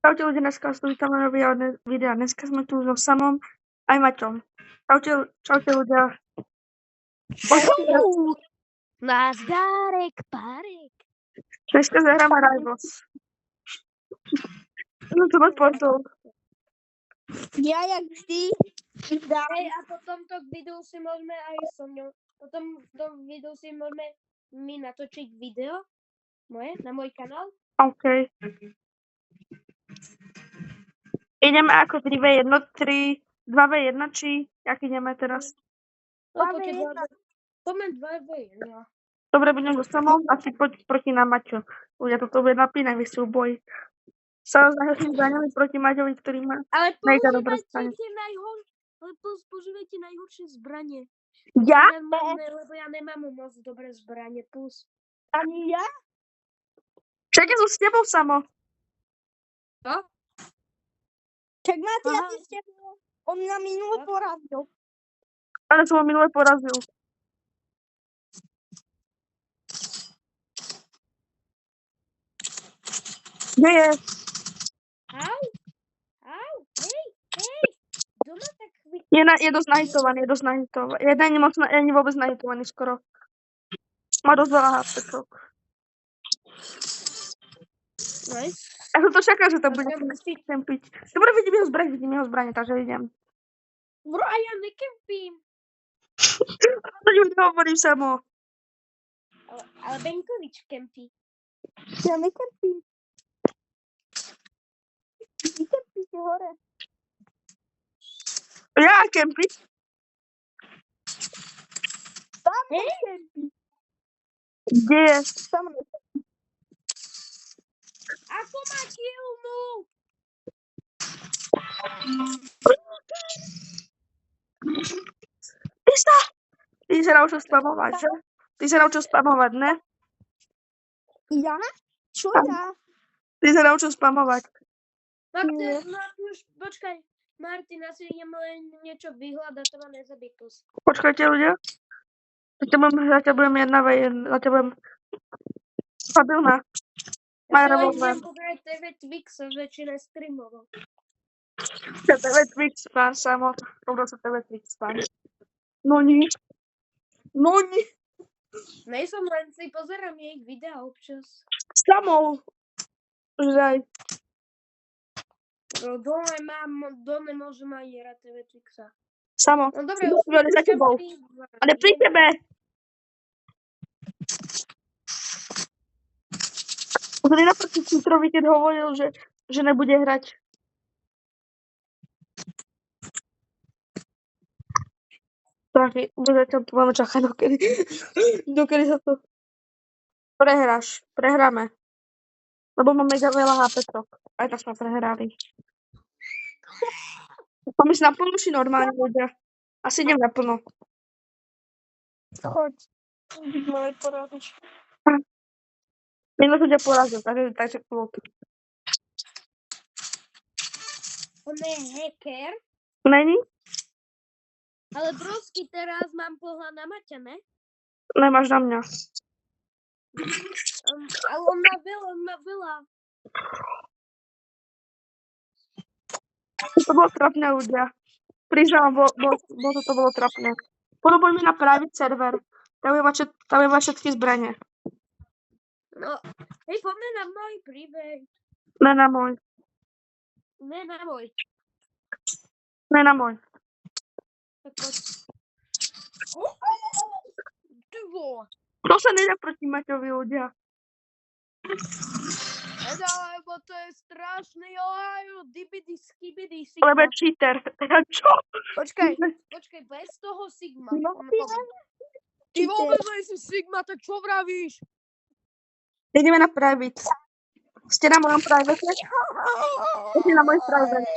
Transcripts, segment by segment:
Čaute ľudia, dneska vás tu vítame na videa. Dneska sme tu so Samom aj Maťom. Čaute ľudia. Nazdárek, párek. Dneska zahráme Rivals. No to máš portol. Ja jak vždy. Hej, a potom to videu si môžeme aj so mňou. Potom to videu si môžeme my natočiť video. Moje, na môj kanál. OK. Ideme ako 3v1, 2v1, či jak ideme teraz? Poďme 2v1. Dobre, budem so Samom a si poď proti nám Maťo. Ľudia, toto bude napínavý súboj. Sa s najhorším zbraňami proti Maťovi, ktorý má mega dobré zbranie. Používajte najhoršie zbranie. Ja? Lebo ja nemám moc dobré zbranie, plus. Ani ja? Čak ja som s tebou, Samo. Čo? Čak máte, ja si s tebou. On mňa minule porazil. Ale som ho minule porazil. Kde je? Au, hej. Kto ma tak chvíľ? Je dosť nahitovaný. Jeden není vôbec nahitovaný skoro. Má dosť veľa HPčok. Nice. Ja som to čakal, že to bude kempiť. Dobre, vidím jeho zbranie, takže idem. Bro, a ja nekempím. To nehovorím, Samo. Ale Benkovič kempí. Ja nekempím. Vy kempíte hore. Ja kempiť? Tam nekempí. Kde je? Tam nekempí. Ako ma killnul? Ty sa naučil spamovať, že? Ty sa naučil spamovať, ne? Ja? Čo ja? Ty sa naučil spamovať. Počkaj, Martin, asi idem len niečo vyhľadať, to ma nezabí kus. Počkajte, ľudia. Zatiaľ budem 1v1, zatiaľ budem stabilná. Maj revolver. Ja pozerať TV Twixa, väčšina streamoval. TV Twix fan, Samo. Dobro sa TV Twix fan. No ni. Nejsom, len si pozerám jej videa občas. Samo. Žaj. Dome môžem aj hrať TV Twixa. Samo. No dobre, za tebou. Ale pri tebe. Zri naproti Citrovi, keď hovoril, že nebude hrať. Tak, zatiaľ tu máme čakať, dokedy sa to prehráme. Lebo máme mega veľa HPčok. Aj tak sme prehrali. Mám ísť naplno, či normálne ľudia? Asi idem naplno. Choď. Môj poradiť. Minulý ľudia porazil, takže kľúk. On je hacker. Není? Ale brosky, teraz mám pohľad na Maťa, ne? Nemáš na mňa. Ale on má veľa. To bolo trapné, ľudia. Priznám, to bolo trapné. Podobujme na private server. Tam je všetky zbranie. No, hej, poďme na môj príbeh. Ne na môj. Tak poď. Dvo. To sa nedá proti Maťovi, ľudia. Lebo to je strašný dibidi skibidi sigma. Lebo je cheater. Čo? Počkaj, bez toho sigma. Ty vôbec nie si sigma, tak čo vravíš? Ideme na private. Ste na mojom private? Ste na môj private.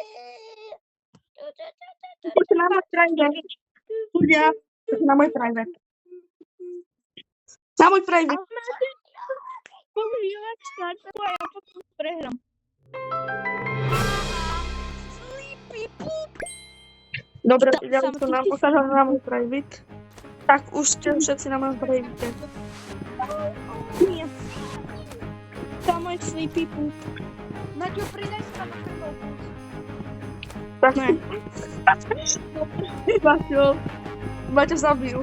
Ste na môj private. Ľudia, ste na môj private. Na môj private. Ja potom prehrám. Dobre, ideme to nám ukážať na môj private. Tak už ste všetci na mojom private. Nie. Tam môj sleepy poop. Maťo, pridaj sa Tak Ne. Maťo zabil.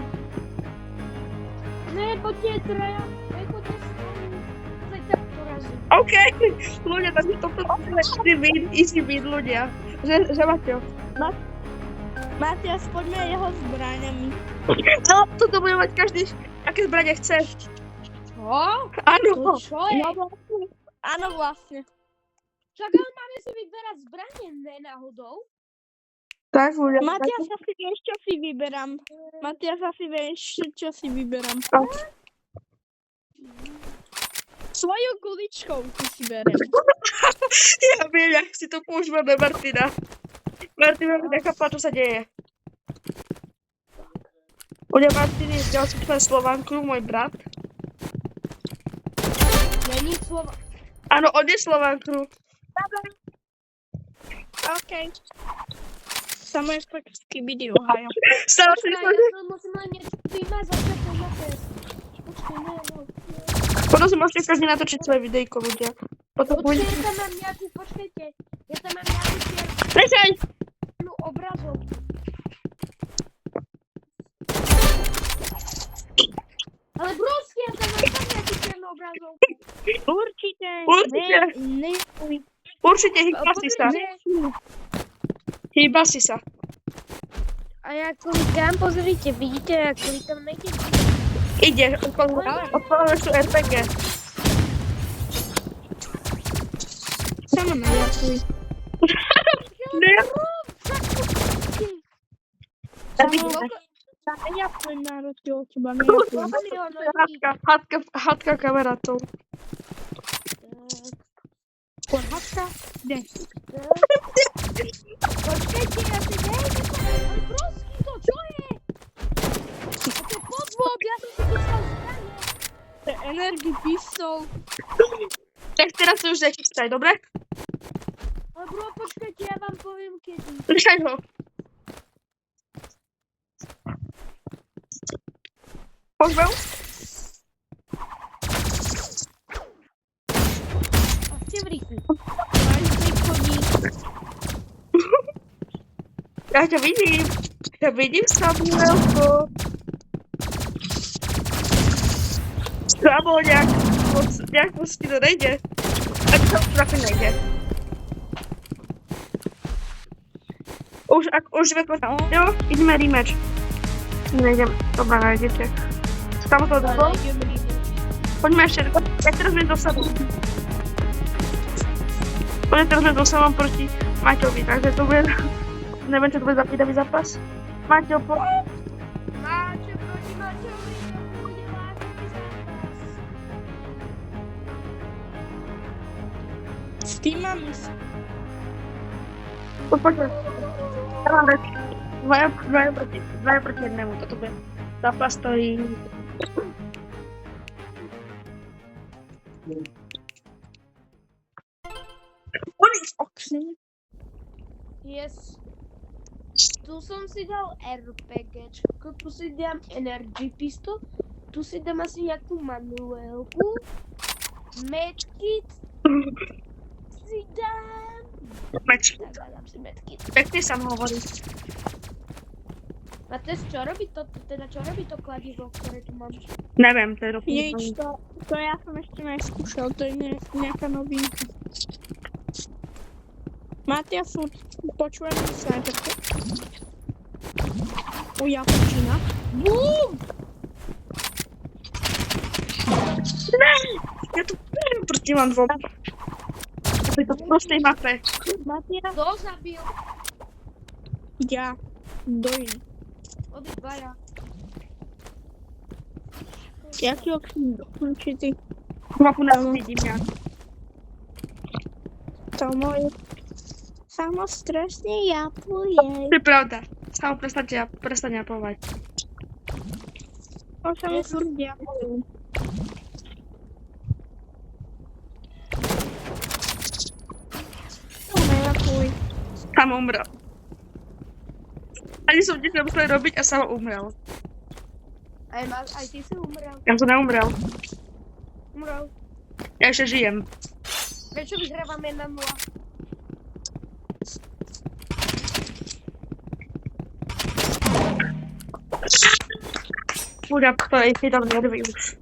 Ne, poďte traja. Nechoďte s nami. Zajtra porazím. OK, ľudia, takže toto je easy win, ľudia. Že Maťo. Matias, poďme jeho zbraňami. No, toto bude mať každý, aké zbranie chce. Čo? Áno. To čo je? Áno, vlastne. Však ale máme si vyberať zbranie, ne náhodou. Tak, ľudia. Matias, asi vieš, čo si vyberám. Matias, asi vieš, čo si vyberám. Svojou guličkou si berem. Ja viem, jak si to používame, Martina. Martina mi nechápa, čo sa deje. Ľudia, Martin je ďalší člen Slovanku, môj brat. Není slova. Áno, on je Slovanku. OK. Samo je fakticky video, hajo. Stále si Počkaj, ja to musím len niečo vymazať, čo to máte. Počkaj, ne. Potom si môžete každý natočiť svoje videjko, ľudia. Potom Počkaj, budete... ja tam mám nejakú, počkajte. Ja tam mám nejakú Nechaj! čiernu obrazovku. Ale brúsky, ja tam mám tam nejakú čiernu obrazovku. Určite. Určite. Ne. Určite, hýba si sa. Hýba si sa. A ja klikám, pozrite, vidíte, ja klikám, nejdem. Ide, odpaluješ tu RPG. Samo najakuj. Ne, Samo najakuj na rozdiel od teba, najakuj. Hadka kamerátou. Porhatka? Kde? Počkajte, ja si nejde, ale brúsky to, čo je? To je podvod, ja som si dostal zbranie. To je Energy Pistol. Tak teraz to už nechystaj, dobre? Ale bro, počkajte, ja vám poviem kedy. Nechaj ho. Poďme. A ste v rýchli. Ja ťa vidím. Ja vidím, Samuelko. Samo, nejak moc ti to nejde. A to trochu nejde. Už vypadá. Jo, ideme rematch. Nejdem, dobrá, nájdete. Tam to dalo. Poďme ešte, ja teraz budem dosadom. Poďme teraz budem dosadom proti Maťovi, takže to bude, neviem, čo to bude za pýtavý zápas. Maťo, Máte proti Maťovi, to bude lákavý zápas. S kým mám ísť? poďme. Ja mám reč. Dvaja proti jednému, toto bude zápas, ktorý... Yes. Tu som si dal RPGčko, tu si dám Energy Pistol, tu si dám asi nejakú manuelku, medkit si dám. Meč. Tak, dám si medkit. Pekne sa mu hovorí. A teraz čo robí to, čo robí to kladivo, ktoré tu mám? Neviem, to je Nič, to ja som ešte neskúšal, to je nejaká novinka. Matias, počujem snajperku. Ja počína. Bum! Ne! Ja tu proti mám dvom. Pri to prostej mape. Matias, Kto zabil? ja. Dojím. Obidvaja. Jaký okno dokončitý? Mapu nevidím ja. To moje. Samo strašne japuje. To je pravda. Samo prestaň japovať. To sa mi furt japujú. To nejapuj. Tam umrel. Ani som nič nemusel robiť a sama umrel. Aj ty si umrel. Ja som neumrel. Umrel. Ja ešte žijem. Prečo vyhrávame 1-0? Chudia, to jej chydal nervy už.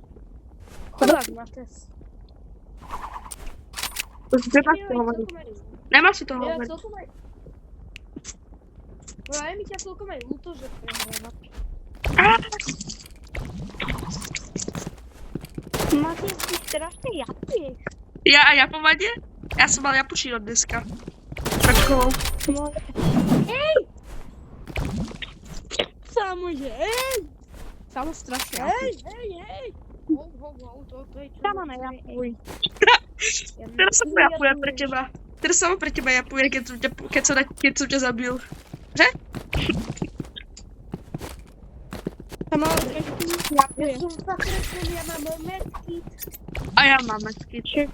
Chodák na test. Nemáš si to hovoriť. Nemáš si to Ja hovoriť. celkom aj... Práve mi ťa celkom aj ľúto, že prehráva. Matias, ty strašne japuješ. Ja Japovanie? Ja som mal japučino dneska. Takou. Samože, Samo strašne japuješ. Sama nejapuj. Teraz som japujem pre teba. Teraz som pre teba japujem, keď som ťa zabil. Že? Sama trošku Ja japuješ. som zakreslený, ja mám medkit. A ja mám skyč.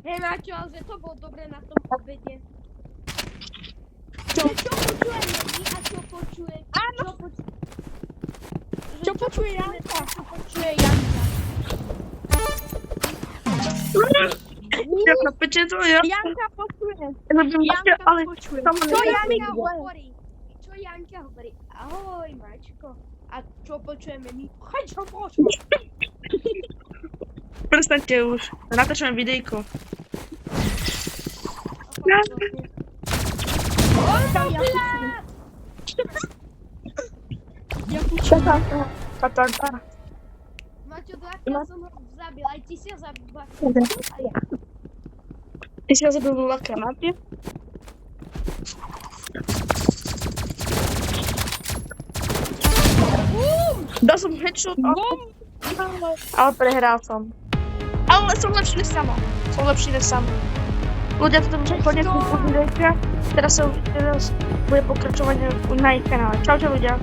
Hej Maťo, ale že to bolo dobre na tom obede. Čo počujeme my a čo počuje? Áno. Čo počuje Janka? Čo počuje Janka? Ja chápete to, ja? Janka počuje. Janka, ale počuje. tam Čo Janka nevidím. hovorí? Čo Janka hovorí? Ahoj Mačko. A čo počujeme my? Choď čo počujeme. Prestaňte už. Natáčame videjko. Ja počujem. Maťo, dvakrát som ho zabil, aj ty si ho zabil dvakrát. A ja. Ty si ho zabil dvakrát, máte? Dal som headshot, ale prehral som. Ale som lepší než samo. Som lepší než samo. Ľudia, toto už konec videjka. Teraz bude pokračovanie na ich kanále. Čaute ľudia.